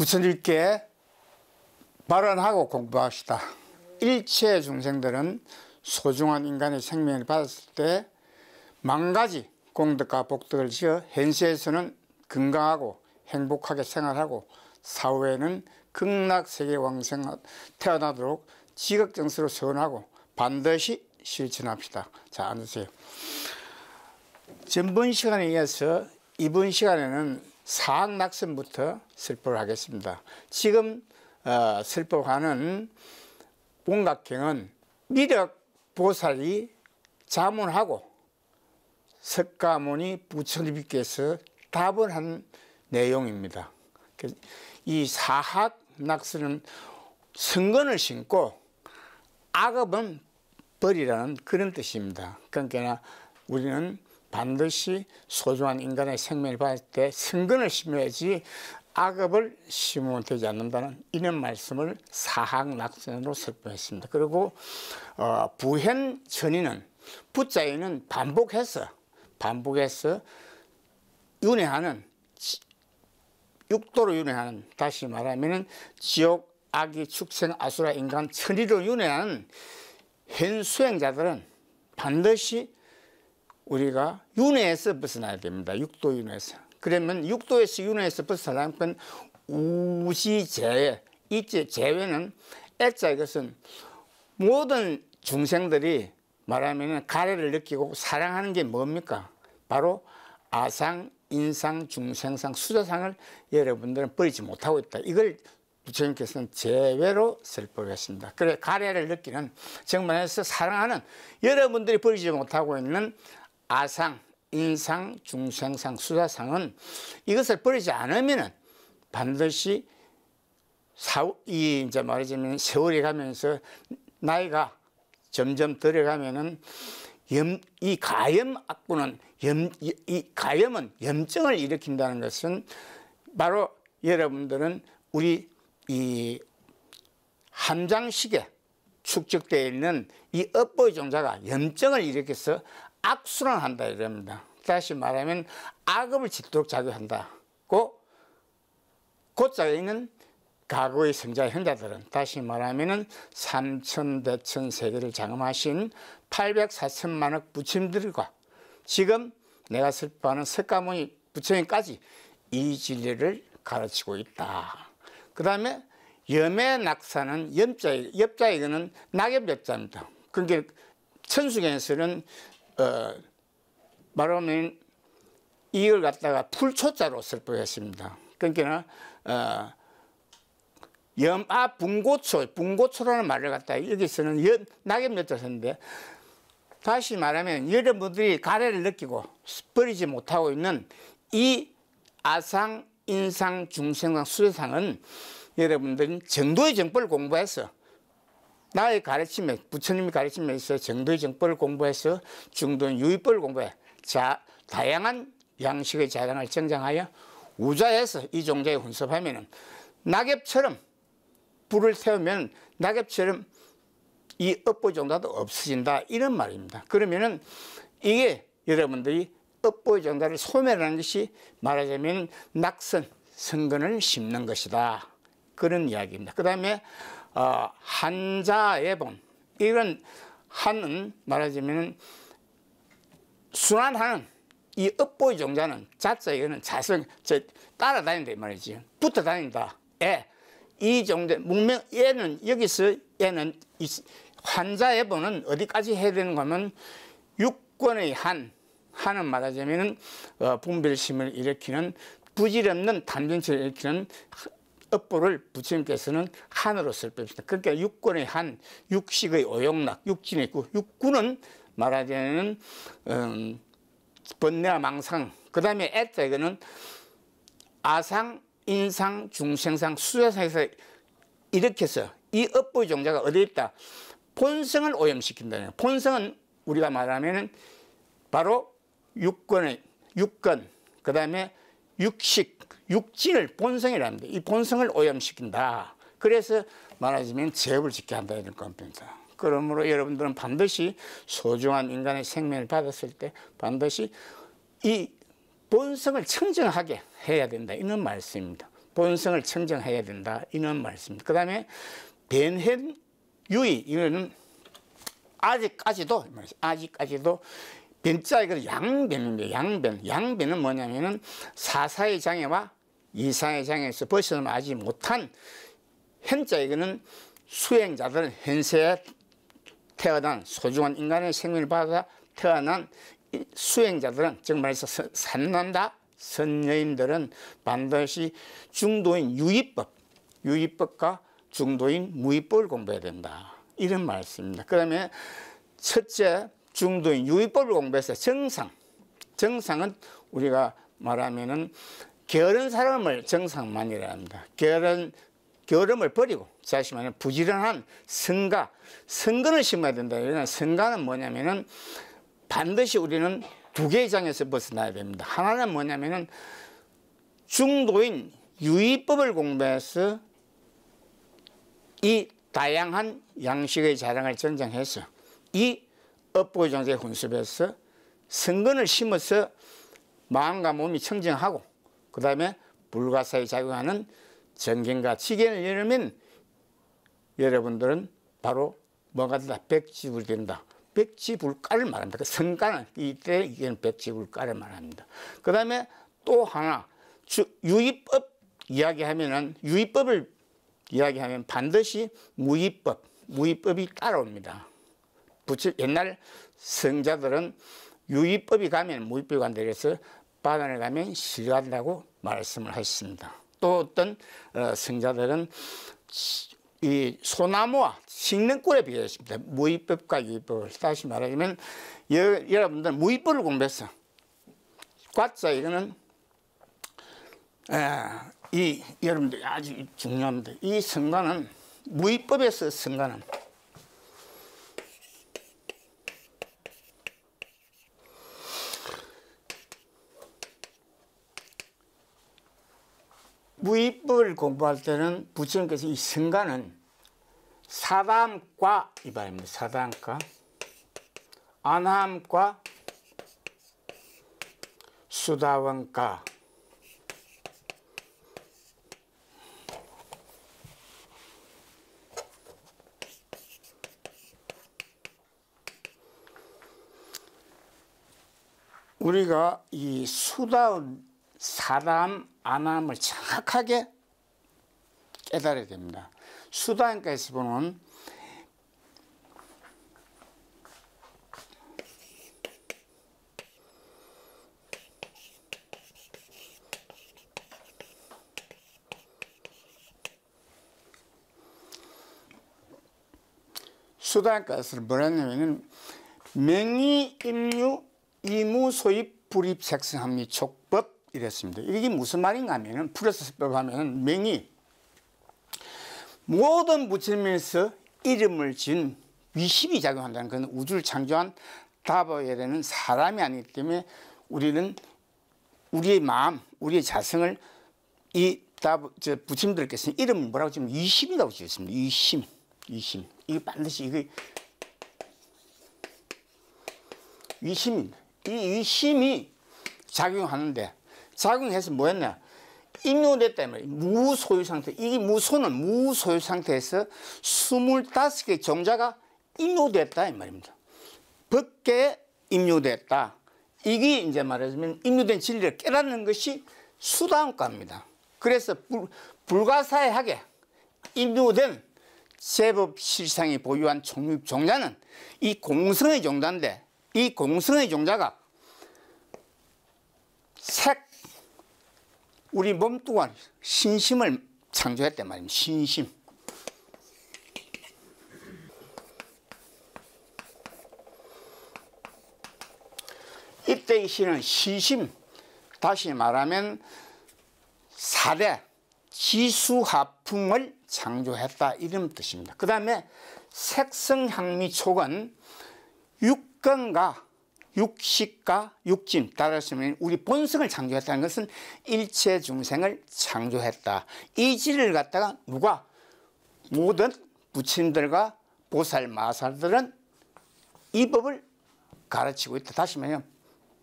부처님께 발언하고 공부합시다. 일체 중생들은 소중한 인간의 생명을 받았을 때 만가지 공덕과 복덕을 지어 현세에서는 건강하고 행복하게 생활하고 사후에는 극락세계 왕생 태어나도록 지극정서로 소원하고 반드시 실천합시다. 자, 앉으세요. 전번 시간에 이어서 이번 시간에는 사학낙선부터 설법을 하겠습니다. 지금 설법하는 본각경은 미륵보살이 자문하고 석가모니 부처님께서 답을 한 내용입니다. 이 사학낙선은 성건을 심고 악업은 버리라는 그런 뜻입니다. 그러니까 우리는 반드시 소중한 인간의 생명을 받을 때 성건을 심어야지 악업을 심으면 되지 않는다는 이런 말씀을 사학낙선으로 설명했습니다. 그리고 부현천이는 부자에는 반복해서 윤회하는, 육도로 윤회하는, 다시 말하면 지옥, 악이, 축생, 아수라, 인간, 천리로 윤회하는 현수행자들은 반드시 우리가 윤회에서 벗어나야 됩니다. 육도 윤회에서. 그러면 육도에서 윤회에서 벗어나려면 우시제외, 이 제외는 애자, 이것은 모든 중생들이 말하면 가래를 느끼고 사랑하는 게 뭡니까? 바로 아상, 인상, 중생상, 수자상을 여러분들은 버리지 못하고 있다. 이걸 부처님께서는 제외로 설법했습니다. 그래, 가래를 느끼는, 정말해서 사랑하는, 여러분들이 버리지 못하고 있는 아상, 인상, 중생상, 수자상은 이것을 버리지 않으면은 반드시 이제 말하자면 세월이 가면서 나이가 점점 들어가면은 이 가염 악구는 이 가염은 염증을 일으킨다는 것은 바로 여러분들은 우리 이 함장식에 축적되어 있는 이 업보의 종자가 염증을 일으켜서 악순환한다 이럽니다. 다시 말하면 악업을 짓도록 작용한다고 곧자에 있는 과거의 성자 현자들은, 다시 말하면 삼천대천 세계를 장엄하신 804천만억 부처님들과 지금 내가 설법하는 석가모니 부처님까지 이 진리를 가르치고 있다. 그 다음에 염의 낙사는 엽자 이거는 낙엽 엽자입니다. 그러니까 천수경에서는 말하면 이걸 갖다가 풀초자로 설법했습니다. 그러니까 분고초라는 말을 갖다가 여기서는 낙엽 엽자 썼는데, 다시 말하면 여러분들이 가래를 느끼고 버리지 못하고 있는 이 아상, 인상, 중생상, 수세상은 여러분들이 정도의 정법을 공부해서 나의 가르침에, 부처님이 가르침에 있어 정도의 정법을 공부해서 중도의 유의법을 공부해 다양한 양식의 자량을 정장하여 우자에서 이 종자에 혼섭하면 낙엽처럼 불을 태우면 낙엽처럼 이 업보 종자도 없어진다, 이런 말입니다. 그러면은 이게 여러분들이 업보의 종자를 소멸하는 것이 말하자면 낙선, 성건을 심는 것이다, 그런 이야기입니다. 그 다음에 한자예본, 이런 한은 말하자면 순환하는 이 업보의 종자는 자자, 이거는 자성, 따라다닌다 이 말이지, 붙어 다닌다. 이 종자 문명, 얘는 여기서 얘는 환자예본은 어디까지 해야 되는가 하면 육권의 한은 말하자면 분별심을 일으키는, 부질없는 담진체를 일으키는 업보를 부처님께서는 한으로 설법했습니다. 그러니까 육권의 한, 육식의 오용락, 육진의 구, 육구는 말하자면 번뇌와 망상, 그 다음에 애자, 이거는 아상, 인상, 중생상, 수자상에서 일으켜서 이 업보의 종자가 어디에 있다? 본성을 오염시킨다. 본성은 우리가 말하면 바로 육권, 그 다음에 육식, 육진을 본성이랍니다. 이 본성을 오염시킨다. 그래서 말하자면 죄업을 짓게 한다, 이런 겁니다. 그러므로 여러분들은 반드시 소중한 인간의 생명을 받았을 때 반드시 이 본성을 청정하게 해야 된다, 이런 말씀입니다. 본성을 청정해야 된다. 이런 말씀입니다. 그 다음에 변현유의, 이거는 아직까지도 변자, 이거 양변입니다. 양변은 뭐냐면은 사사의 장애와 이사의 장애에서 벗어나지 못한, 현자, 이거는 수행자들은 현세에 태어난 소중한 인간의 생명을 받아 태어난 수행자들은, 즉 말해서 산난다 선녀인들은 반드시 중도인 유의법과 중도인 무의법을 공부해야 된다. 이런 말씀입니다. 그 다음에 첫째, 중도인 유의법을 공부해서 정상은 우리가 말하면은 게으른 사람을 정상만이라 합니다. 게으름을 버리고, 다시 말하면 부지런한 성근을 심어야 된다. 이런 성가는 뭐냐면은 반드시 우리는 두 개의 장에서 벗어나야 됩니다. 하나는 뭐냐면은 중도인 유의법을 공부해서 이 다양한 양식의 자랑을 전장해서 이 업보의 정세에 훈습해서 성근을 심어서 마음과 몸이 청정하고, 그 다음에 불가사에 작용하는 정견과 지견을 열면 여러분들은 바로 뭐가 된다? 백지불이 된다. 백지불가를 말합니다. 그 성가는 이때 이게는 백지불가를 말합니다. 그 다음에 또 하나, 유의법 이야기하면은, 유의법을 이야기하면 반드시 무의법이 따라옵니다. 옛날 성자들은 유의법이 가면 무의법이 간다 그래서 바다를 가면 시간다고 말씀을 하셨습니다. 또 어떤 성자들은 이 소나무와 식능골에 비교했습니다. 무의법과 유의법을. 다시 말하자면 여러분들 무의법을 공부해서 과자, 이거는 여러분들 아주 중요합니다. 이 성가는 무의법에서 성가는 무의법을 공부할 때는 부처님께서 이 성가는 사담과 이 말입니다. 사담과 안함과 수다원과 우리가 이 수다원, 사담, 안함을 정확하게 깨달아야 됩니다. 수다원가에서 보는 수다원가에서 뭐냐면은 명의, 임유, 이무, 소입, 불입, 색성합리, 촉법 이랬습니다. 이게 무슨 말인가 하면은 플러스법 하면은 명의, 모든 부처님에서 이름을 지은 위십이 작용한다는 건 우주를 창조한 다보엘에는 사람이 아니기 때문에 우리는 우리의 마음, 우리의 자성을 부처님들께서는 이름을 뭐라고 지금 위심이라고 지었습니다. 위심. 이게 반드시 이게 위심입니다. 이 위심이 작용하는데, 작용해서 뭐였냐? 임요됐다 말이에요. 무소유 상태. 이 무소는 무소유 상태에서 25개의 종자가 임요됐다 이 말입니다. 법계에 임요됐다. 이게 이제 말하자면 임요된 진리를 깨닫는 것이 수다원가입니다. 그래서 불가사의하게 임요된 제법 실상이 보유한 종자는 이 공성의 종자인데, 이 공성의 종자가 우리 몸뚱아리 신심을 창조했단 말입니다. 신심. 이때 이 신은 시심, 다시 말하면 사대, 지수하풍을 창조했다 이런 뜻입니다. 그 다음에 색성향미촉은 육根과 육식과 육진, 따라서 우리 본성을 창조했다는 것은 일체 중생을 창조했다. 이 진리를 갖다가 누가? 모든 부처님들과 보살, 마살들은 이 법을 가르치고 있다. 다시 말하면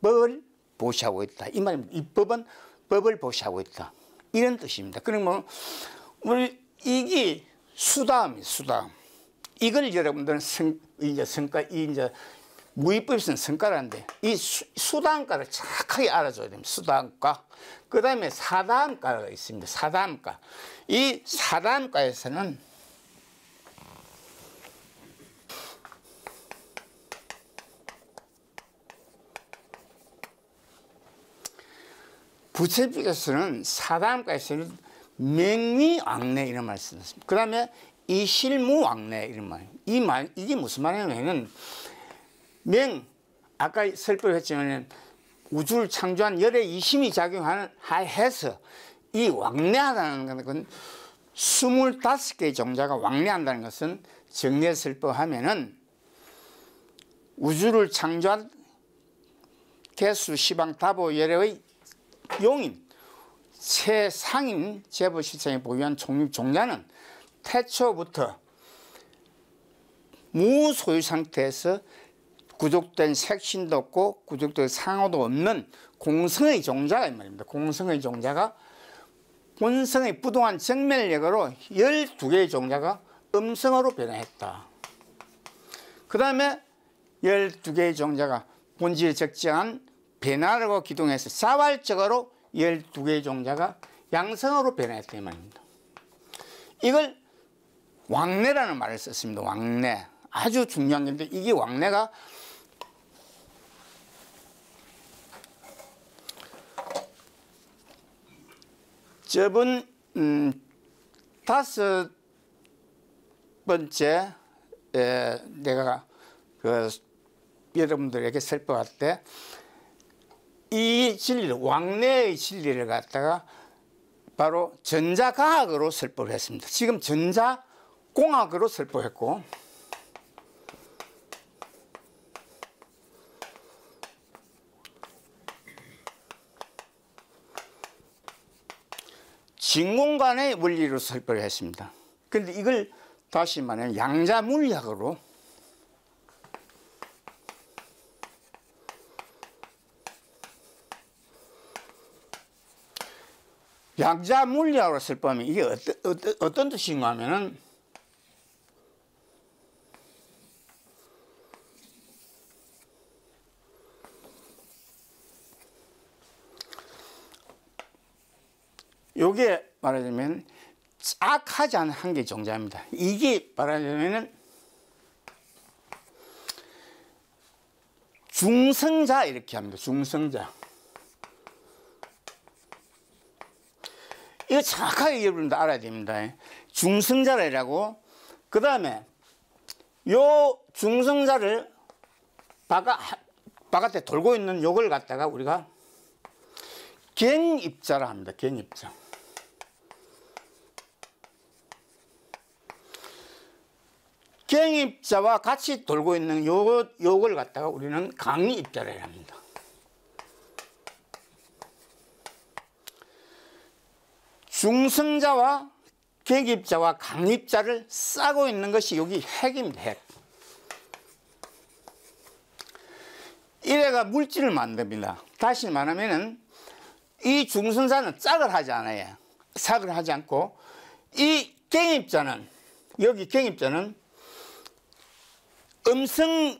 법을 보시하고 있다. 이 말입니다. 이 법은 법을 보시하고 있다. 이런 뜻입니다. 그러면 우리 이게 수다음이 수다음. 이걸 여러분들은 이제 무위법에서는 성과라는데 이 수다음가를 정확하게 알아줘야 됩니다. 수다음가. 그 다음에 사다음가가 있습니다. 사다음가. 이 사다음가에서는 부채비에서는 사다음가에서는 맹위왕래 이런 말을 쓰습니다. 그 다음에 이실무왕래 이런 말. 이게 무슨 말이냐면은 아까 설명했지만 우주를 창조한 열의 이심이 작용하는 해서 이 왕래하다는 건 25개의 종자가 왕래한다는 것은 정리해 설명하면은 우주를 창조한 개수 시방 다보 열의 용인 최상인 재보 실생이 보유한 종자는 태초부터 무소유 상태에서 구족된 색신도 없고 구족된 상호도 없는 공성의 종자가 이 말입니다. 공성의 종자가 본성의 부동한 정멸력으로 12개의 종자가 음성으로 변화했다. 그 다음에 12개의 종자가 본질에 적정한 변화라고 기동해서 자발적으로 12개의 종자가 양성으로 변화했다 이 말입니다. 이걸 왕래라는 말을 썼습니다. 왕래. 아주 중요한 건데 이게 왕래가 저번 5번째 내가 여러분들에게 설명할 때 이 진리를 왕래의 진리를 갖다가 바로 전자과학으로 설명을 했습니다. 지금 전자공학으로 설명했고 진공관의 원리로 설명을 했습니다. 그런데 이걸 다시 말하면 양자물리학으로 양자물리학으로 설명하면 이게 어떤 뜻인가 하면은 요게 말하자면 짝하지 않은 한 개의 종자입니다. 이게 말하자면은 중성자 이렇게 합니다. 중성자. 이거 정확하게 여러분들 알아야 됩니다. 중성자라고. 그 다음에 요 중성자를 바깥에 돌고 있는 요걸 갖다가 우리가 갱입자라 합니다. 갱입자. 갱입자와 같이 돌고 있는 요걸 갖다가 우리는 강입자라 합니다. 중성자와 갱입자와 강입자를 싸고 있는 것이 여기 핵입니다. 핵. 이래가 물질을 만듭니다. 다시 말하면은 이 중성자는 짝을 하지 않아요. 삭을 하지 않고 이 갱입자는 여기 갱입자는 음성의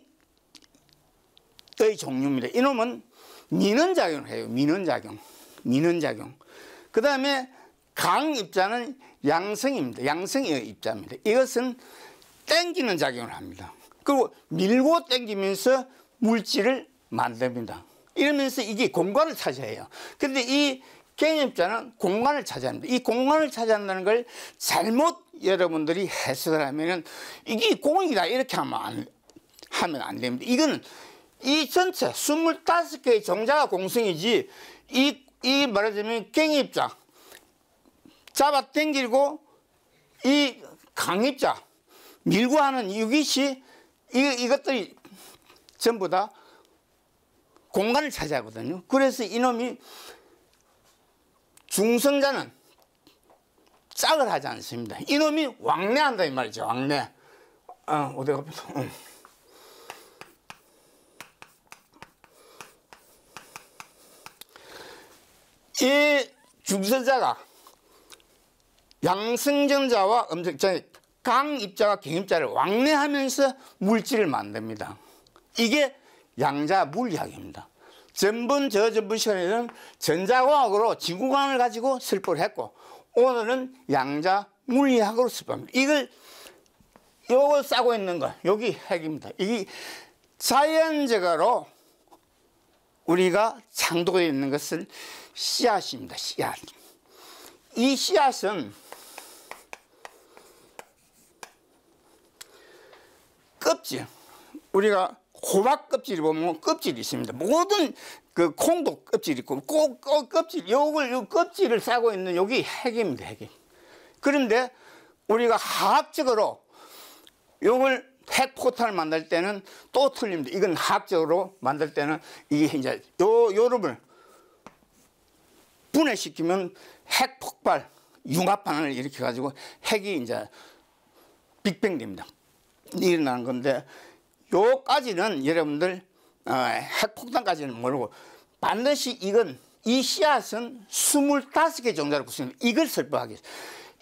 종류입니다. 이놈은 민원작용을 해요. 민원작용. 그 다음에 강입자는 양성입니다. 양성의 입자입니다. 이것은 땡기는 작용을 합니다. 그리고 밀고 땡기면서 물질을 만듭니다. 이러면서 이게 공간을 차지해요. 근데 이 갱입자는 공간을 차지합니다. 이 공간을 차지한다는 걸 잘못 여러분들이 해석을 하면은 이게 공이다 이렇게 하면 안 됩니다. 이거는 이 전체 25개의 종자가 공성이지 이 말하자면 갱입자 잡아 당기고 이 강입자 밀고 하는 이것이 이것들이 전부 다 공간을 차지하거든요. 그래서 이놈이 중성자는 짝을 하지 않습니다. 이놈이 왕래한다 이 말이죠. 왕래. 어디가 이 중성자가 양성전자와 음성전자, 강입자와 경입자를 왕래하면서 물질을 만듭니다. 이게 양자 물리학입니다. 전번 시간에는 전자공학으로 지구관을 가지고 설법을 했고, 오늘은 양자 물리학으로 설법합니다. 요걸 싸고 있는 거, 여기 핵입니다. 이게 자연적으로 우리가 창조되어 있는 것은 씨앗입니다. 씨앗. 이 씨앗은 껍질, 우리가 호박 껍질을 보면 껍질이 있습니다. 모든 그 콩도 껍질이 있고, 꼭 껍질, 요 껍질을 싸고 있는 여기 핵입니다. 핵이. 그런데 우리가 화학적으로 요걸 핵포탄을 만들 때는 또 틀립니다. 이건 화학적으로 만들 때는 이게 이제 요름을 분해시키면 핵폭발, 융합반응을 일으켜 가지고 핵이 이제 빅뱅 됩니다. 일어나는 건데, 요까지는 여러분들 핵폭탄까지는 모르고, 반드시 이 씨앗은 25개 종자로 구성됩니다. 이걸 설법하겠습니다.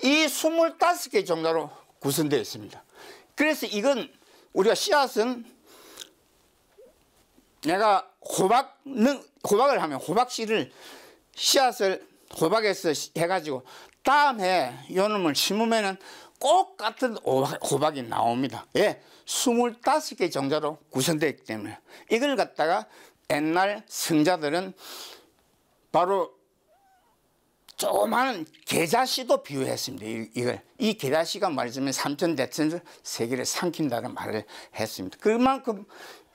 이 25개 종자로 구성되어 있습니다. 그래서 우리가 씨앗은, 내가 호박을 하면 씨앗을 호박에서 해가지고 다음에 요놈을 심으면은 꼭 같은 호박이 나옵니다. 예, 25개 종자로 구성되어 있기 때문에. 이걸 갖다가 옛날 성자들은 바로 조그마한 계자씨도 비유했습니다. 이 계자씨가 말하자면 삼천대천을 세계를 삼킨다는 말을 했습니다. 그만큼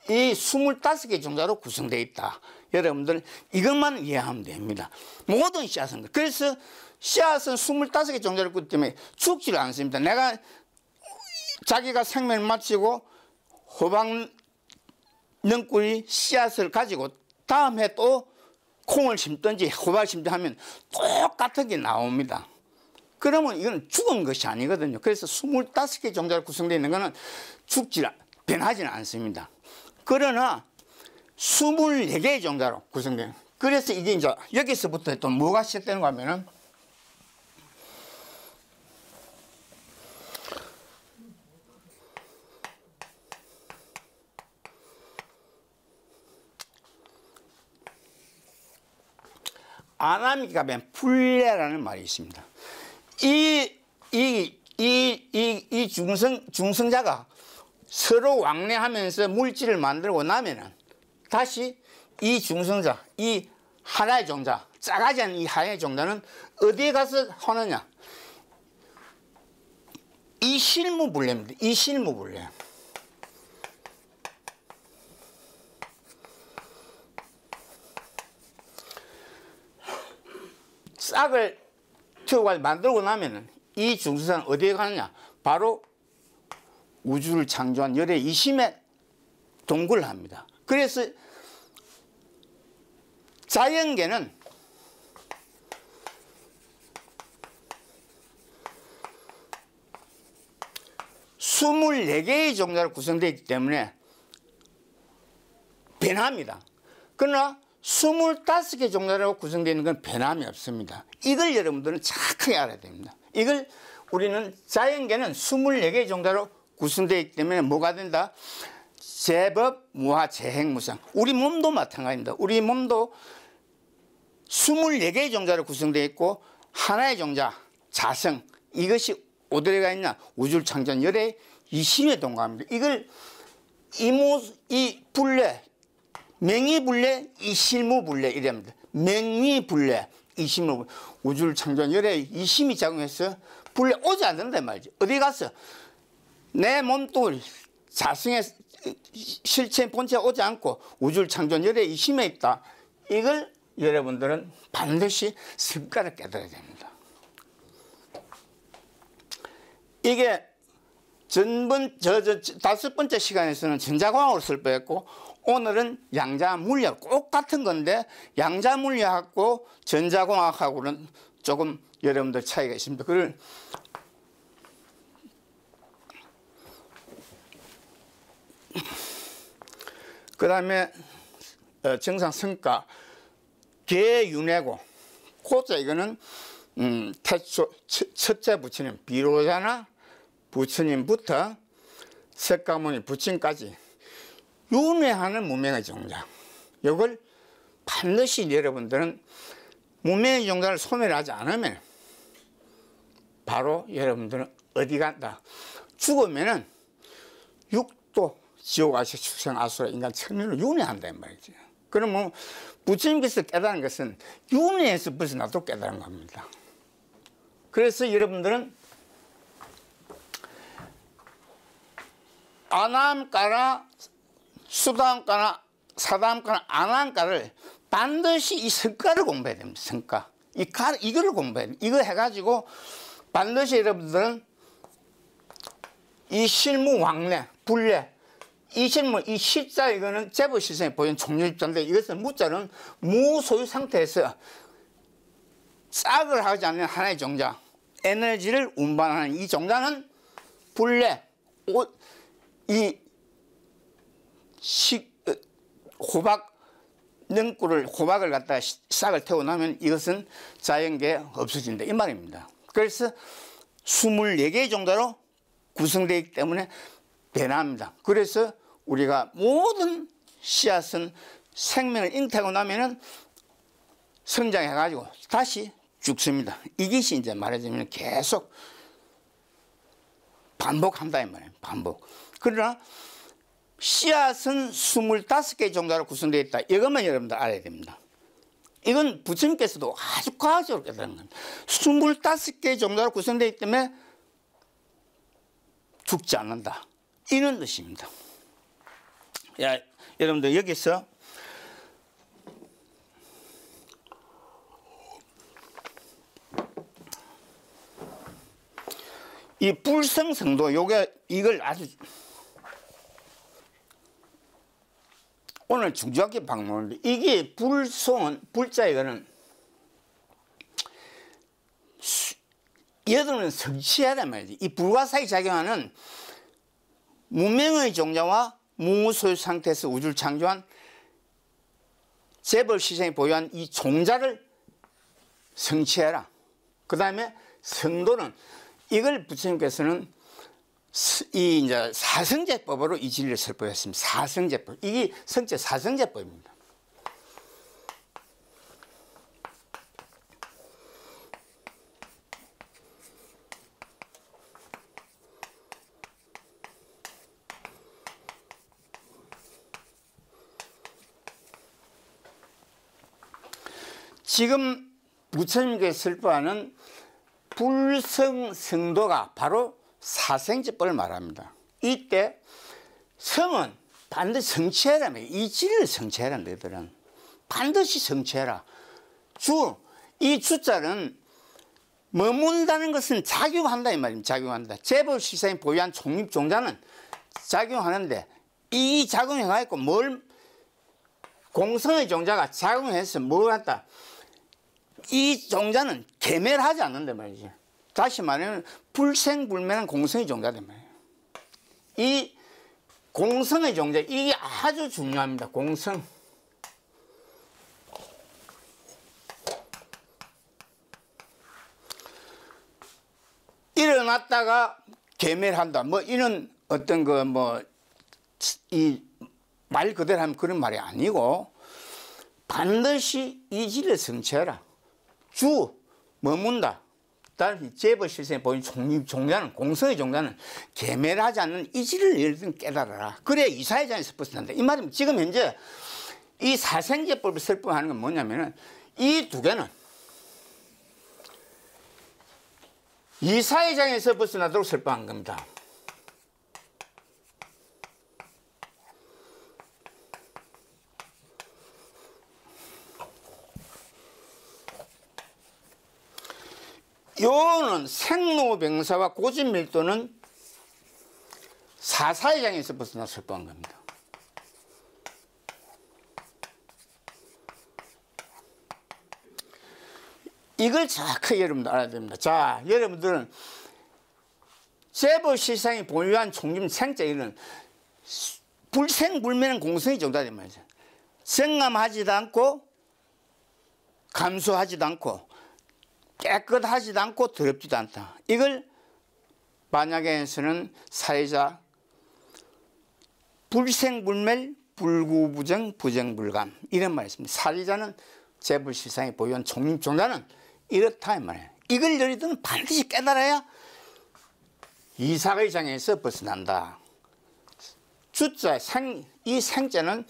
이 25개 종자로 구성되어 있다. 여러분들 이것만 이해하면 됩니다. 모든 씨앗은. 그래서 씨앗은 25개 종자로 있기 때문에 죽지를 않습니다. 내가 자기가 생명을 마치고 호박 능꿀이 씨앗을 가지고 다음에 또 콩을 심든지 호박을 심든지 하면 똑같은 게 나옵니다. 그러면 이건 죽은 것이 아니거든요. 그래서 25개 종자로 구성되어 있는 것은 변하지는 않습니다. 그러나 24개의 종자로 구성돼요. 그래서 이게 이제 여기서부터 또 뭐가 시작되는가 하면은, 아나미가 면 풀레라는 말이 있습니다. 이 중성자가 서로 왕래하면서 물질을 만들고 나면은 다시 이 중성자, 이 하나의 종자, 작아지 않은 이 하나의 종자는 어디에 가서 하느냐? 이 실무분례입니다. 이 실무분례. 싹을 튀어가지고 만들고 나면은 이 중성자는 어디에 가느냐? 바로 우주를 창조한 열의 이심에 동굴을 합니다. 그래서 자연계는 스물네 개의 종자로 구성되어 있기 때문에 변합니다. 그러나 25개 종자로 구성되어 있는 건 변함이 없습니다. 이걸 여러분들은 정확하게 알아야 됩니다. 이걸 우리는 자연계는 24개의 종자로 구성되어 있기 때문에 뭐가 된다? 제법, 무하, 재행무상. 우리 몸도 마찬가지입니다. 우리 몸도 24개의 종자로 구성되어 있고, 하나의 종자, 자성, 이것이 어디가 있냐? 우주를 창조한 열의 이심에 동감합니다. 이걸 이 분례, 명의분례, 이실무분례 이랍니다. 명의분례, 이실무분례. 우주를 창조한 열의 이심이 작용해서 분례 오지 않는다 말이죠. 어디 가서 내 몸뚱이 자성의 실체 본체가 오지 않고 우주를 창조한 열의 이심에 있다. 이걸 여러분들은 반드시 습관을 깨달아야 됩니다. 이게 다섯 번째 시간에서는 전자공학으로 설법했고, 오늘은 양자물리학, 똑같은 건데 양자물리학하고 전자공학하고는 조금 여러분들 차이가 있습니다. 그 다음에 정상성과 계윤회고, 고자 이거는 첫째 부처님 비로자나 부처님부터 석가모니 부처님까지 윤회하는 문명의 종자, 이걸 반드시 여러분들은 문명의 종자를 소멸하지 않으면 바로 여러분들은 어디 간다? 죽으면은 육도 지옥아시 축생 아수라 인간 천년을 윤회한다 이 말이지. 그러면 부처님께서 깨달은 것은 윤회에서 벗어나도 깨달은 겁니다. 그래서 여러분들은 아나함가나 수다함가나 사다함가나 아나함가를 반드시 이 성과를 공부해야 됩니다. 성과. 이거를 공부해야 됩니다. 이거 해가지고 반드시 여러분들은 이 실무왕래, 불례, 이 실무, 이 실자 이거는 재벌시장에 보이는 총률입자인데 이것은 무자는 무소유 상태에서 싹을 하지 않는 하나의 종자, 에너지를 운반하는 이 종자는 불례, 호박을 갖다가 싹을 태워 나면 이것은 자연계에 없어진다 이 말입니다. 그래서 24개의 종자로 구성되어 있기 때문에 변합니다. 그래서 우리가 모든 씨앗은 생명을 잉태하고 나면은 성장해가지고 다시 죽습니다. 이것이 이제 말하자면 계속 반복한다 이 말이에요. 반복. 그러나 씨앗은 25개의 종자로 구성되어 있다. 이것만 여러분들 알아야 됩니다. 이건 부처님께서도 아주 과학적으로 깨달은 겁니다. 25개의 종자로 구성되어 있기 때문에 죽지 않는다. 이런 뜻입니다. 야, 여러분들 여기서 이 불성성도 이걸 아주 오늘 중중학교 방문인데 이게 불자 이거는 여덟은 성취하란 말이지. 이 불과 사이 작용하는 문명의 종자와 무소유 상태에서 우주를 창조한 재벌 시장이 보유한 이 종자를 성취해라. 그 다음에 성도는 이걸 부처님께서는 이제 사성제법으로 이 진리를 설법했습니다. 사성제법. 이게 성체 사성제법입니다. 지금 부처님께서 설법하는 불성성도가 바로 사성제법을 말합니다. 이때 성은 반드시 성취해라. 이 진리를 성취해라. 너희들은 반드시 성취해라. 이 주자는 머문다는 것은 작용한다 이 말입니다. 작용한다. 재벌시장이 보유한 총립종자는 작용하는데 이 작용해가지고 공성의 종자가 작용해서 뭘 한다. 이 종자는 계멸하지 않는단 말이지. 다시 말하면 불생불멸한 공성의 종자단 말이에요. 이 공성의 종자 이게 아주 중요합니다. 공성. 일어났다가 계멸한다. 뭐 이런 어떤 이 말 그대로 하면 그런 말이 아니고 반드시 이 진리를 성취해라. 머문다. 다른 재벌 실생에 보이는 종자는 공성의 종자는 계멸하지 않는 이 진리를 너희들은 깨달아라. 그래야 이사회장에서 벗어난다. 이 말입니다. 지금 현재 이 사생제법을 설법하는 건 뭐냐면은 이 두 개는 이사회장에서 벗어나도록 설법한 겁니다. 요는 생로병사와 고진밀도는 사사회장에서 벗어나 설법한 겁니다. 이걸 정확하게 여러분들 알아야 됩니다. 자, 여러분들은 재벌시장이 보유한 총림 생자에는 불생불멸한 공성이 종자된 말이죠. 성감하지도 않고 감소하지도 않고 깨끗하지도 않고 더럽지도 않다. 이걸 반야경에서는 사회자 불생불멸 불구부정 부정불감 이런 말이 있습니다. 사리자는 재불실상이 보유한 종자는 이렇다 이 말이에요. 이걸 너희들은 반드시 깨달아야 이사의 장에서 벗어난다. 주자 이 생자는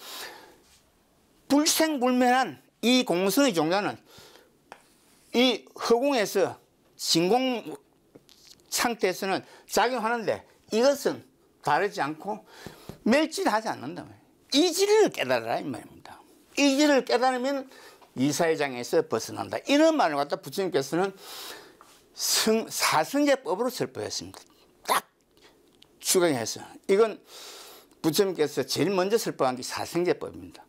불생불멸한 이 공성의 종자는 이 허공에서 진공 상태에서는 작용하는데 이것은 다르지 않고 멸질하지 않는다. 이 진리를 깨달아라 이 말입니다. 이 진리를 깨달으면 이사회장에서 벗어난다. 이런 말을 갖다 부처님께서는 사성제법으로 설법했습니다. 딱 추경해서. 이건 부처님께서 제일 먼저 설법한 게 사성제법입니다.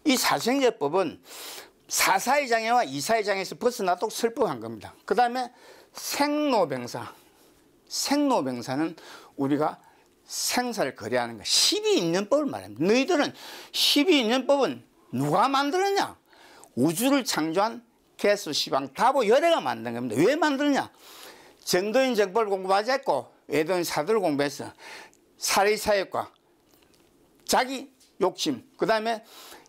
이 사성제법은 사사회장애와 이사회장에서 벗어나도록 설법한 겁니다. 그 다음에 생로병사. 생로병사는 우리가 생사를 거래하는 거 12인연법을 말합니다. 너희들은 12인연법은 누가 만들었냐? 우주를 창조한 개수, 시방, 다보, 열애가 만든 겁니다. 왜 만들었냐? 정도인 정법을 공부하지 않고 외도인 사도를 공부해서 사리사욕과 자기 욕심, 그 다음에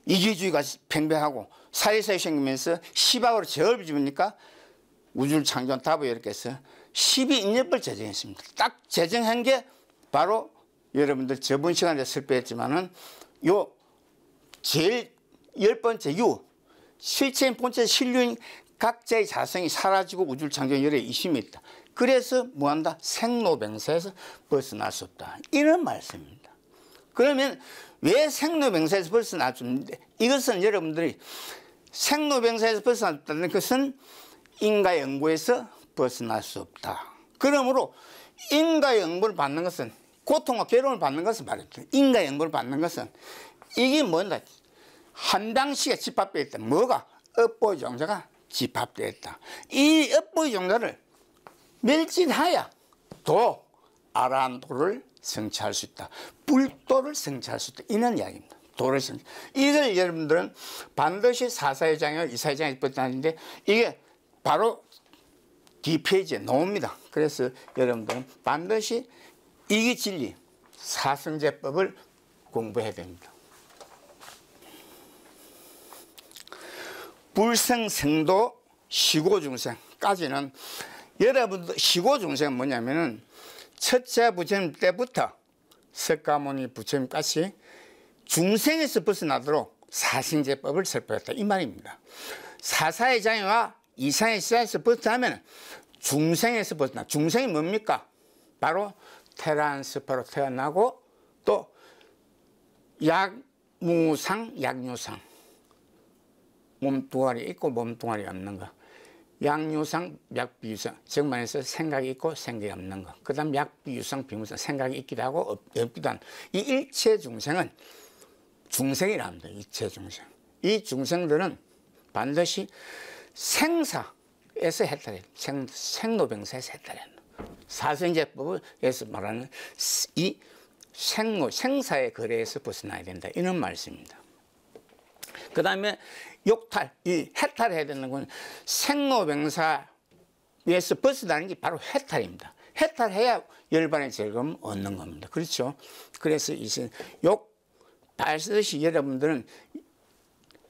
이기주의가 팽배하고 사리사욕이 생기면서 시방으로 제업을 집으니까 우주를 창조한 다보, 열애가 해서 12인연법을 제정했습니다. 딱 제정한 게 바로 여러분들 저번 시간에 설명했지만은 요 제일 10번째 실체인 본체 신류인 각자의 자성이 사라지고 우주를 창조한 열의 이심이 있다. 그래서 뭐한다? 생로병사에서 벗어날 수 없다. 이런 말씀입니다. 그러면 왜 생로병사에서 벗어날 수 없는데 이것은 여러분들이 생로병사에서 벗어났다는 것은 인과의 연구에서 벗어날 수 없다. 그러므로 인과의 연구를 받는 것은 고통과 괴로움을 받는 것은 말입니다. 인과의 연구를 받는 것은 이게 뭔가 한 당시에 집합되어 있다. 뭐가? 업보의 종자가 집합되어 있다. 이 업보의 종자를 멸진하여 도, 아라한도를 성취할 수 있다. 불도를 성취할 수 있다. 이런 이야기입니다. 도를 성취. 이걸 여러분들은 반드시 사사회장이나 이사회장이 벗어나는데 이게 바로 뒷페이지에 나옵니다. 그래서 여러분들은 반드시 이게 진리, 사성제법을 공부해야 됩니다. 불성성도 시고중생까지는 여러분들 시고중생은 뭐냐면은 첫째 부처님 때부터 석가모니 부처님까지 중생에서 벗어나도록 사성제법을 설법했다 이 말입니다. 사사의 장애와 이상의 시야에서 벗어나면 중생에서 벗어나. 중생이 뭡니까? 바로 테란스파로 태어나고 또 약무상, 약류상 몸뚱아리 있고 몸뚱아리 없는 거. 약류상, 약비유상 즉 말해서 생각이 있고 생각이 없는 거. 그 다음 약비유상, 비무상 생각이 있기도 하고 없기도 한 이 일체 중생은 중생이라 합니다. 일체 중생. 이 중생들은 반드시 생사에서 해탈해야 됩니다. 생로병사에서 해탈해야 됩니다. 사성제법에서 말하는 이 생사의 거래에서 벗어나야 된다. 이런 말씀입니다. 그 다음에 욕탈, 이 해탈해야 되는 건 생로병사에서 벗어나는 게 바로 해탈입니다. 해탈해야 열반의 즐거움 얻는 겁니다. 그렇죠? 그래서 이제 발듯이 여러분들은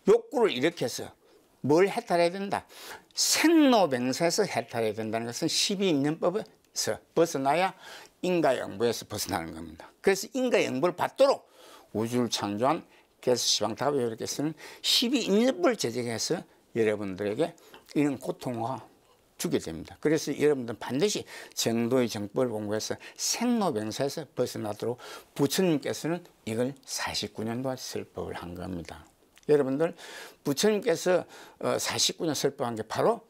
욕구를 일으켜서 뭘 해탈해야 된다? 생로병사에서 해탈해야 된다는 것은 12인연법에서 벗어나야 인과영부에서 벗어나는 겁니다. 그래서 인과영부를 받도록 우주를 창조한 개수시방다보 여러분께서는 12인연법을 제정해서 여러분들에게 이런 고통과 주게 됩니다. 그래서 여러분들은 반드시 정도의 정법을 공부해서 생로병사에서 벗어나도록 부처님께서는 이걸 49년도에 설법을 한 겁니다. 여러분들 부처님께서 49년 설법한 게 바로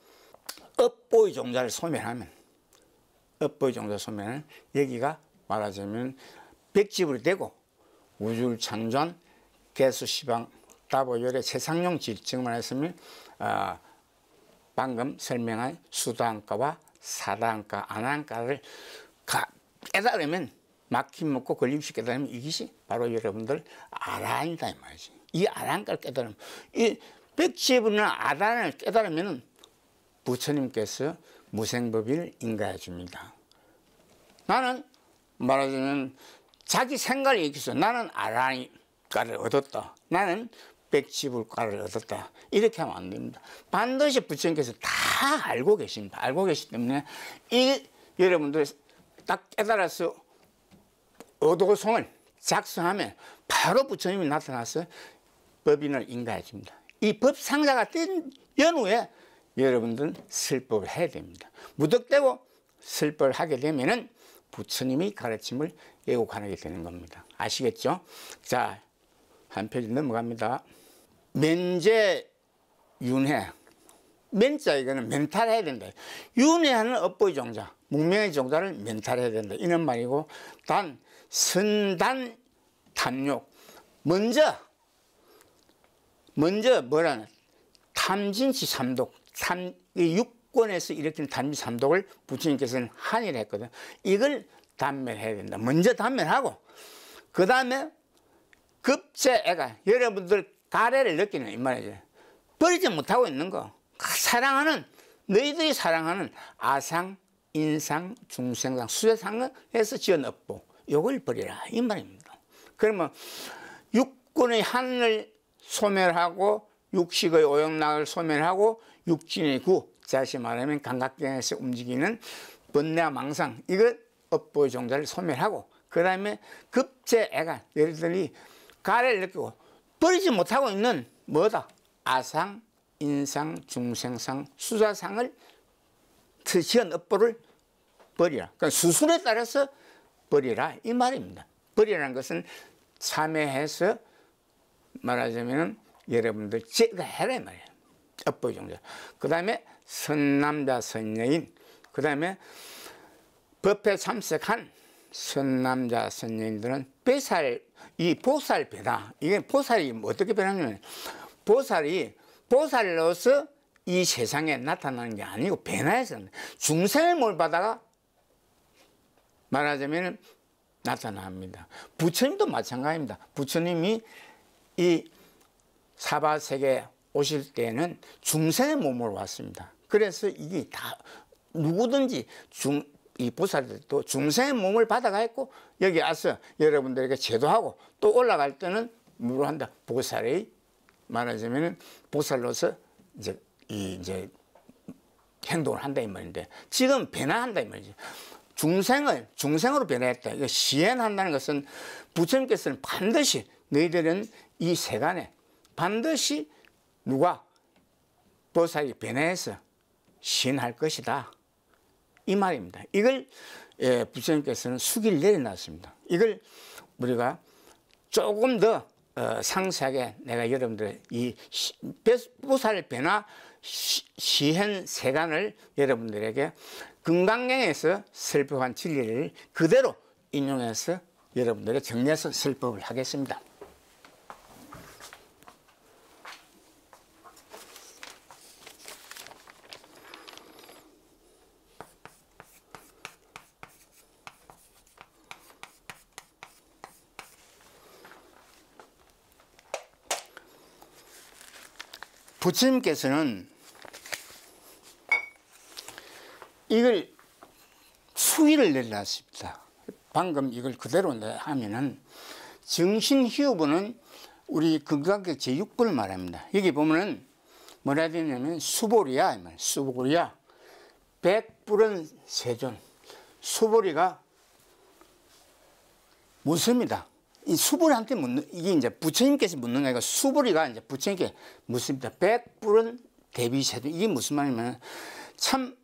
업보의 종자를 소멸하면 업보의 종자 소멸은 여기가 말하자면 백집으로 되고 우주를 창조한 개수시방 다보열의 최상용 질증만 했으면 방금 설명한 수다한가와 사다한가, 아나한가를 깨달으면 막힘 먹고 걸림없이 깨달으면 이것이 바로 여러분들 아라한이다 이 말이지. 이 아라한가를 깨달으면 이 백지에 붙는 아라한을 깨달으면 부처님께서 무생법인을 인가해 줍니다. 나는 말하자면 자기 생각을 얘기해서 나는 아라니까를 얻었다. 나는 백지불가를 얻었다. 이렇게 하면 안 됩니다. 반드시 부처님께서 다 알고 계십니다. 알고 계시기 때문에 이 여러분들 딱 깨달아서 어도송을 작성하면 바로 부처님이 나타나서 법인을 인가해 줍니다. 이 법상자가 된 연후에 여러분들은 설법을 해야 됩니다. 무덕대고 설법을 하게 되면은 부처님이 가르침을 애국하게 되는 겁니다. 아시겠죠? 자, 한 페이지 넘어갑니다. 면제, 윤회. 면자 이거는 멘탈해야 된다. 윤회하는 업보의 종자, 문명의 종자를 멘탈해야 된다. 이런 말이고, 단, 선단, 탐욕. 먼저 뭐라는 탐진치 삼독, 육권에서 일으키는 탐진치 삼독을 부처님께서는 한의를 했거든. 이걸 단멸해야 된다. 먼저 단멸하고, 그 다음에 급제애가 여러분들 가래를 느끼는 이 말이죠. 버리지 못하고 있는 거. 사랑하는, 너희들이 사랑하는 아상, 인상, 중생상, 수세상에서 지은 업보. 요걸 버리라. 이 말입니다. 그러면 육군의 한을 소멸하고 육식의 오용락을 소멸하고 육진의 구, 다시 말하면 감각경에서 움직이는 번뇌와 망상, 이걸 업보의 종자를 소멸하고, 그 다음에 급제애가 여러분들이 가래를 느끼고 버리지 못하고 있는 뭐다? 아상, 인상, 중생상, 수사상을 지은 업보를 버리라. 그러니까 수순에 따라서 버리라 이 말입니다. 버리라는 것은 참회해서 말하자면 여러분들 제거해라 이 말이에요. 업보의 종자. 그 다음에 선남자 선여인, 그 다음에 법회 참석한 선남자 선여인들은 이 보살 배다. 이게 보살이 어떻게 변하냐면, 보살로서 이 세상에 나타나는 게 아니고 변화해서 중생을 몰받다가 말하자면 나타납니다. 부처님도 마찬가지입니다. 부처님이 이 사바세계에 오실 때는 중생의 몸으로 왔습니다. 그래서 이게 다 누구든지 이 보살들도 중생의 몸을 받아가 있고 여기 와서 여러분들에게 제도하고 또 올라갈 때는 뭐로 한다? 보살의 말하자면 보살로서 이제 행동을 한다 이 말인데, 지금 변화한다 이 말이죠. 중생으로 변화했다. 이거 시행한다는 것은 부처님께서는 반드시 너희들은 이 세간에 반드시 누가 보살이 변해서 시행할 것이다 이 말입니다. 이걸 부처님께서는 수기를 내려놨습니다. 이걸 우리가 조금 더 상세하게 내가 여러분들 이 보살 변화 시행 세간을 여러분들에게 금강경에서 설법한 진리를 그대로 인용해서 여러분들에게 정리해서 설법을 하겠습니다. 부처님께서는 이걸 수위를 내려놨습니다. 방금 이걸 그대로 하면은 정신희우부는 우리 금강경 제6부를 말합니다. 여기 보면은 뭐라 되냐면 수보리야, 수보리야. 백불은 세존. 수보리가 묻습니다. 이 수보리한테 묻는, 이게 이제 부처님께서 묻는 거니까 수보리가 이제 부처님께 묻습니다. 백불은 대비세존. 이게 무슨 말이냐면 참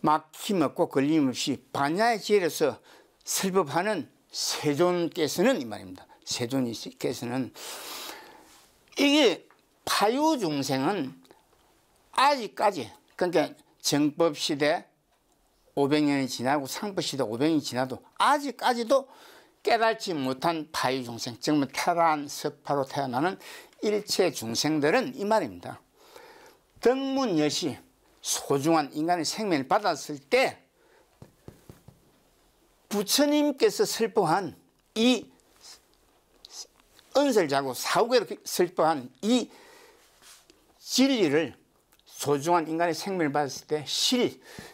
막힘없고 걸림없이 반야의 지혜로서 설법하는 세존께서는 이 말입니다. 세존이께서는 이게 파유 중생은 아직까지, 그러니까 정법시대 500년이 지나고 상법시대 500년이 지나도 아직까지도 깨달지 못한 파유 중생, 정말 태어난 석파로 태어나는 일체 중생들은 이 말입니다. 덕문여시 소중한 인간의 생명을 받았을 때 부처님께서 설법한 이 은설자고 사후계로 설법한 이 진리를 소중한 인간의 생명을 받았을 때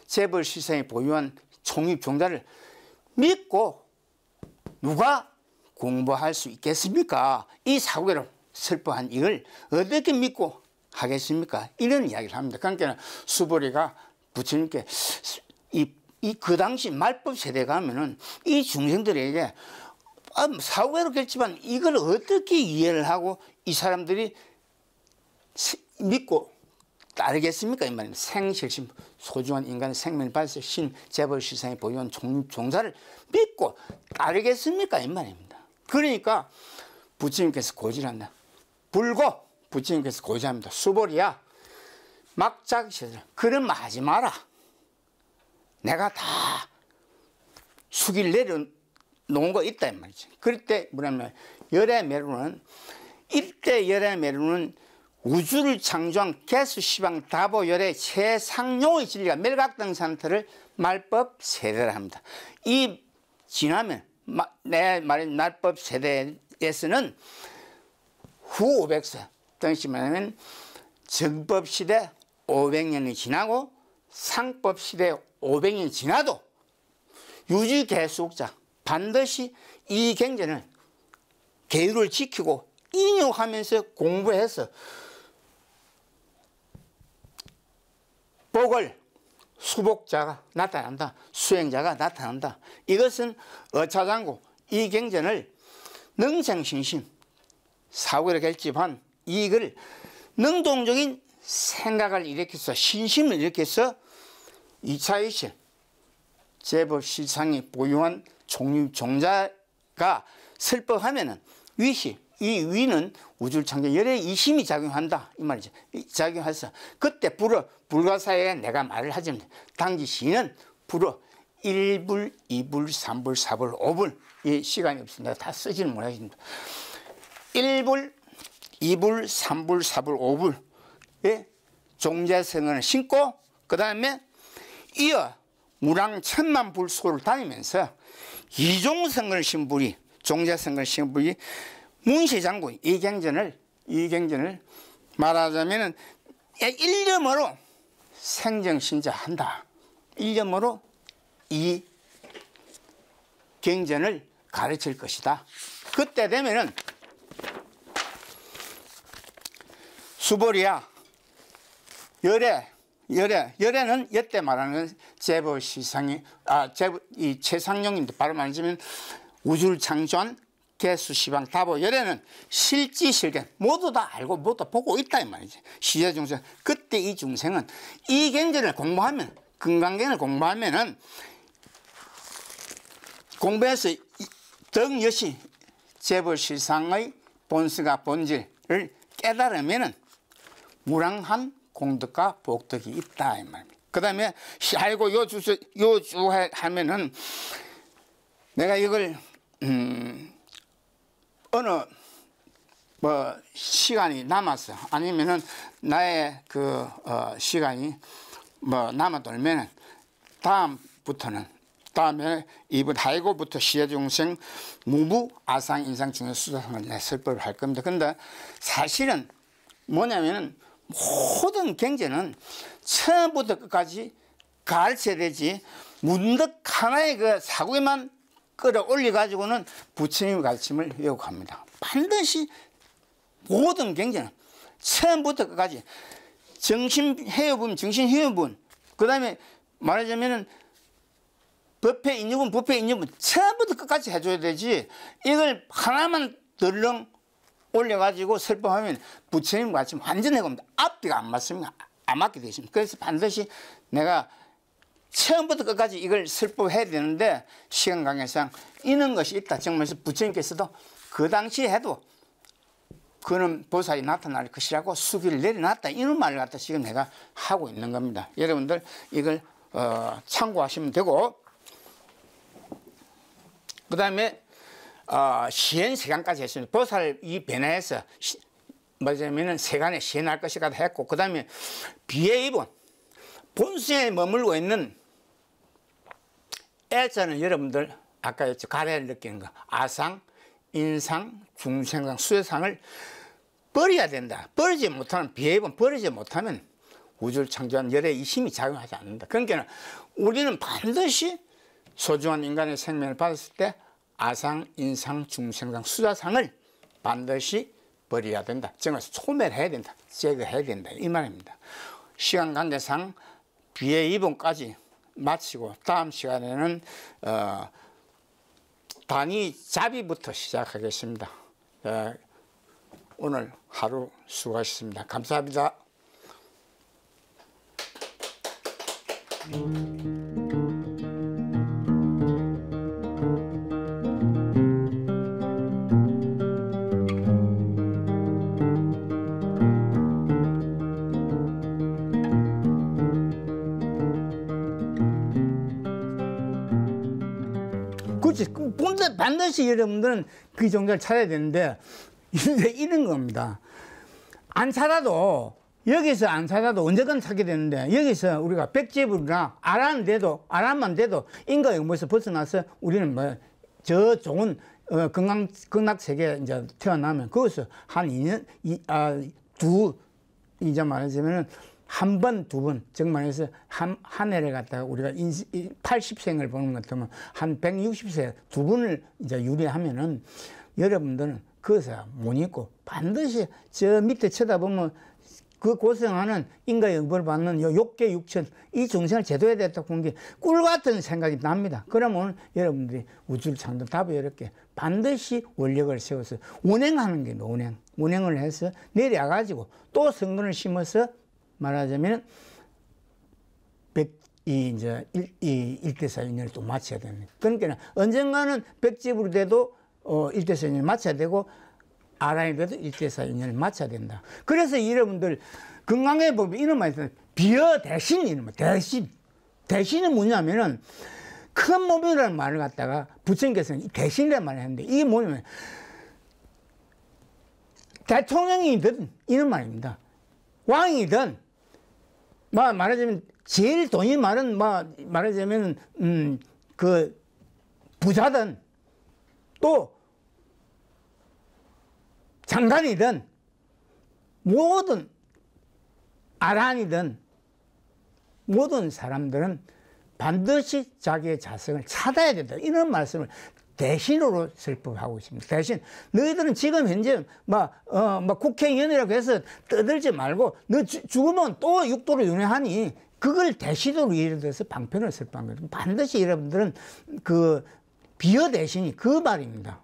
재벌 시장이 보유한 총립종자를 믿고 누가 공부할 수 있겠습니까? 이 사고로 슬퍼한 이걸 어떻게 믿고 하겠습니까? 이런 이야기를 합니다. 그러니까 수보리가 부처님께 그 당시 말법 세대가 하면은 이 중생들에게 사고로 겠지만 이걸 어떻게 이해를 하고 이 사람들이 믿고 따르겠습니까? 이 말입니다. 생실심 소중한 인간의 생명을 받아서 재벌 시장에 보유한 종사를 믿고 따르겠습니까? 이 말입니다. 그러니까 부처님께서 고지한다. 불고 부처님께서 고지합니다. 수보리야, 막자기시들 그런 말 하지 마라. 내가 다 수기를 내려놓은 거 있다 이 말이지. 그럴 때 뭐냐면 열애매루는 이때 열애매루는 우주를 창조한 개수시방 다보열의 최상용의 진리가 멸각된 상태를 말법 세대라 합니다. 이 지나면 내 말인 말법 세대에서는 후 500세 당시 말하면 정법 시대 500년이 지나고 상법 시대 500년이 지나도 유지 계속자 반드시 이 경전을 계율을 지키고 인용하면서 공부해서 복을 수복자가 나타난다. 수행자가 나타난다. 이것은 어차장고 이 경전을 능생신심 사고를 결집한 이걸 능동적인 생각을 일으켜서 신심을 일으켜서 2차 이실 재벌 시상이 보유한 종자가 슬퍼하면은 이 위는 우주를 창조 열의 이심이 작용한다 이 말이죠. 작용해서 그때 불가사에 내가 말을 하자면 당시 시는 불어 1불, 2불, 3불, 4불, 5불 이 시간이 없습니다. 다 쓰지는 못하겠습니다. 1불, 2불, 3불, 4불, 5불의 종자성을 신고 그 다음에 이어 무랑 천만 불소를 다니면서 이종성을 신불이 종자성을 신불이 문시장군 이 경전을 말하자면은 일념으로 생정신자한다. 일념으로 이 경전을 가르칠 것이다. 그때 되면은 수보리야 열애는 여태 말하는 재벌 시상이 이 최상용인데 바로 말하자면 우주를 창조한 개수시방 다보 열애는 실지실견 모두 다 알고 모두 다 보고 있다 이 말이지. 시제 중생 그때 이 중생은 이 경전을 공부하면 금강경을 공부하면은 공부해서 덕여시 재벌 시상의 본스가 본질을 깨달으면은 무량한 공덕과 복덕이 있다 이 말입니다. 그 다음에 알고 요주 하면은 내가 이걸 어느 시간이 남았어 아니면은 나의 그 시간이 남아돌면은 다음에 이번 하이고부터 시제중생 무부 아상 인상 중에 수사상을 내 설법을 할 겁니다. 근데 사실은 뭐냐면은 모든 경제는 처음부터 끝까지 가르쳐야 되지 문득 하나의 그 사고에만 끌어올려 가지고는 부처님의 가르침을 왜곡합니다. 반드시 모든 경제는 처음부터 끝까지 정신해요분, 정신해요분, 그 다음에 말하자면은 법회 인유분, 처음부터 끝까지 해줘야 되지 이걸 하나만 덜렁 올려가지고 설법하면 부처님 가르침 완전 해봅니다. 앞뒤가 안 맞습니다. 안 맞게 되십니다. 그래서 반드시 내가 처음부터 끝까지 이걸 설법해야 되는데 시간 관계상 이런 것이 있다. 정말 부처님께서도 그 당시에 해도 그는 보살이 나타날 것이라고 수기를 내려놨다. 이런 말을 갖다 지금 내가 하고 있는 겁니다. 여러분들 이걸 참고하시면 되고 그 다음에 시행세간까지 했습니다. 보살 이 변화해서 뭐냐면은 세간에 시행할 것이다 했고 그 다음에 비에 입은 본성에 머물고 있는 애자는 여러분들 아까 했죠. 가래를 느끼는 거 아상, 인상, 중생상, 수혜상을 버려야 된다. 버리지 못하면 비에 입은 버리지 못하면 우주를 창조한 열의 이심이 작용하지 않는다. 그러니까 우리는 반드시 소중한 인간의 생명을 받았을 때 아상, 인상, 중생상, 수자상을 반드시 버려야 된다. 정말 소멸해야 된다. 제거해야 된다. 이 말입니다. 시간 관계상 비의 2번까지 마치고 다음 시간에는 단위 잡이부터 시작하겠습니다. 오늘 하루 수고하셨습니다. 감사합니다. 그렇지. 반드시 여러분들은 그 종교를 찾아야 되는데, 이런 겁니다. 안 찾아도, 여기서 안 찾아도 언제든 찾게 되는데, 여기서 우리가 백제불이나 아란만 돼도 인과영보에서 벗어나서 우리는 뭐, 저 좋은, 극락세계 이제 태어나면, 거기서 한 2년, 이제 말하자면은, 한 번, 두 번, 정말해서 한 해를 갖다가 우리가 80생을 보는 것 같으면 한 160세 두 번을 이제 유리하면은 여러분들은 거기서 못 있고 반드시 저 밑에 쳐다보면 그 고생하는 인과 영벌을 받는 요 욕계 육천 이 정신을 제도해야 되겠다 보는 게 꿀 같은 생각이 납니다. 그러면 여러분들이 우주를 창조 답이 이렇게 반드시 원력을 세워서 운행하는 게 운행을 해서 내려가지고 또 성근을 심어서 말하자면 일대사윤회를 또 마쳐야 됩니다. 그러니까 언젠가는 백제불이 돼도 일대사윤회를 마쳐야 되고 아란이 돼도 일대사윤회를 마쳐야 된다. 그래서 여러분들 건강에 보면 이런 말이 있어요. 비어 대신 이런 말. 대신은 뭐냐면은 큰 몸이라는 말을 갖다가 부처님께서 대신이라는 말을 했는데 이게 뭐냐면 대통령이든 이런 말입니다. 왕이든 말하자면 제일 돈이 많은 말하자면 그 부자든 또 장관이든 모든 아란이든 모든 사람들은 반드시 자기의 자성을 찾아야 된다. 이런 말씀을 대신으로 설법하고 있습니다. 대신 너희들은 지금 현재 국회의원이라고 해서 떠들지 말고 너 죽으면 또 육도로 윤회하니 그걸 대신으로 예를 들어서 방편을 설법한 거예요. 반드시 여러분들은 그 비어 대신이 그 말입니다.